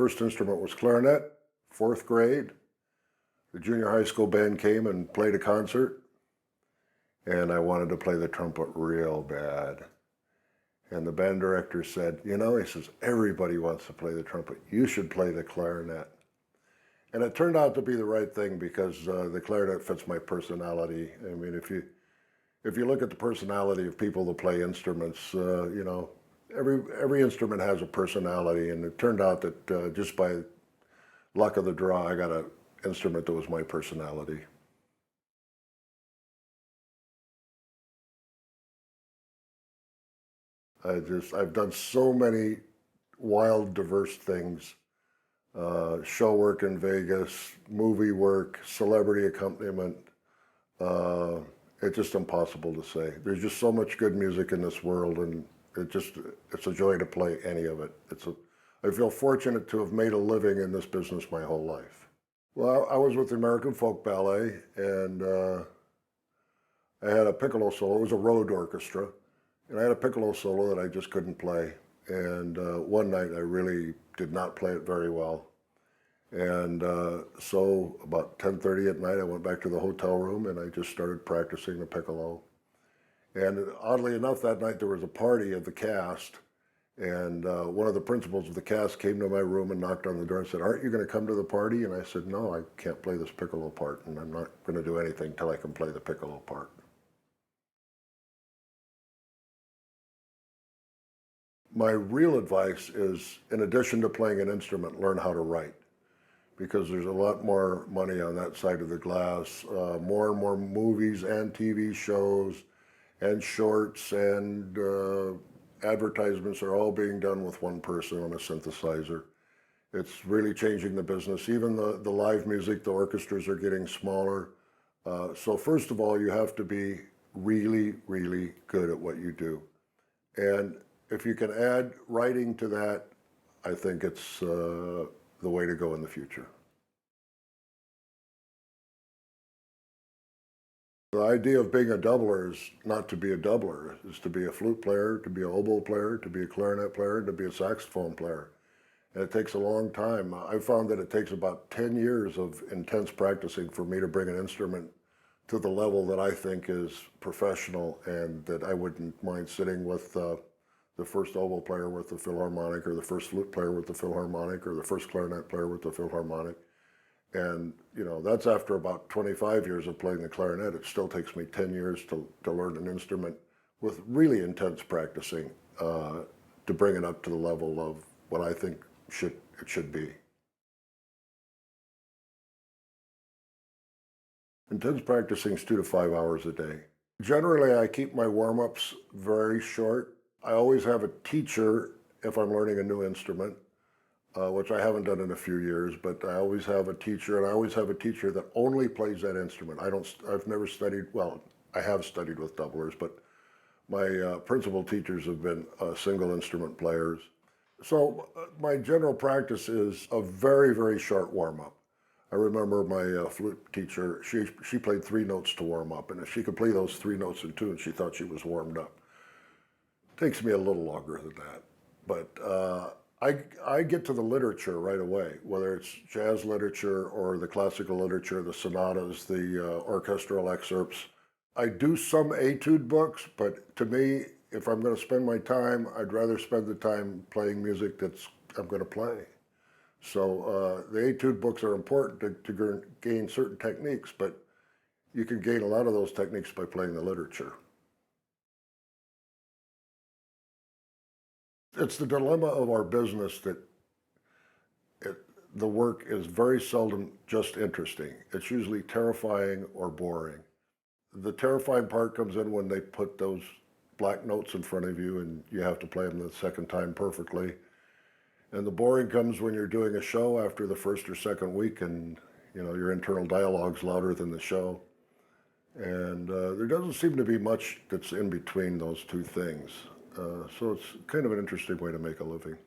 first instrument was clarinet, 4th grade. The junior high school band came and played a concert, and I wanted to play the trumpet real bad. And the band director said, you know, he says, everybody wants to play the trumpet. You should play the clarinet. And it turned out to be the right thing because the clarinet fits my personality. I mean, if you look at the personality of people that play instruments, you know, every instrument has a personality, and it turned out that just by luck of the draw, I got an instrument that was my personality. I've done so many wild, diverse things. Show work in Vegas, movie work, celebrity accompaniment. It's just impossible to say. There's just so much good music in this world, and it's a joy to play any of it. I feel fortunate to have made a living in this business my whole life. Well, I was with the American Folk Ballet, and I had a piccolo solo. It was a road orchestra. And I had a piccolo solo that I just couldn't play. And one night I really did not play it very well. And so about 10:30 at night, I went back to the hotel room and I just started practicing the piccolo. And oddly enough, that night there was a party of the cast. And one of the principals of the cast came to my room and knocked on the door and said, "Aren't you going to come to the party?" And I said, "No, I can't play this piccolo part, and I'm not going to do anything till I can play the piccolo part." My real advice is, in addition to playing an instrument, learn how to write, because there's a lot more money on that side of the glass. More and more movies and TV shows and shorts and advertisements are all being done with one person on a synthesizer. It's really changing the business. Even the live music, the orchestras are getting smaller. So first of all, you have to be really, really good at what you do. And if you can add writing to that, I think it's the way to go in the future. The idea of being a doubler is not to be a doubler, is to be a flute player, to be an oboe player, to be a clarinet player, to be a saxophone player. And it takes a long time. I found that it takes about 10 years of intense practicing for me to bring an instrument to the level that I think is professional, and that I wouldn't mind sitting with the first oboe player with the Philharmonic, or the first flute player with the Philharmonic, or the first clarinet player with the Philharmonic. And, you know, that's after about 25 years of playing the clarinet. It still takes me 10 years to learn an instrument with really intense practicing to bring it up to the level of what I think it should be. Intense practicing is 2 to 5 hours a day. Generally, I keep my warm-ups very short. I always have a teacher if I'm learning a new instrument, which I haven't done in a few years, but I always have a teacher, and I always have a teacher that only plays that instrument. I've never studied, well, I have studied with doublers, but my principal teachers have been single instrument players. So my general practice is a very, very short warm-up. I remember my flute teacher, she played 3 notes to warm up, and if she could play those 3 notes in tune, she thought she was warmed up. Takes me a little longer than that, but I get to the literature right away, whether it's jazz literature or the classical literature, the sonatas, the orchestral excerpts. I do some etude books, but to me, if I'm going to spend my time, I'd rather spend the time playing music I'm going to play. So the etude books are important to gain certain techniques, but you can gain a lot of those techniques by playing the literature. It's the dilemma of our business that the work is very seldom just interesting. It's usually terrifying or boring. The terrifying part comes in when they put those black notes in front of you and you have to play them the second time perfectly. And the boring comes when you're doing a show after the first or second week, and you know your internal dialogue's louder than the show. And there doesn't seem to be much that's in between those two things. So it's kind of an interesting way to make a living.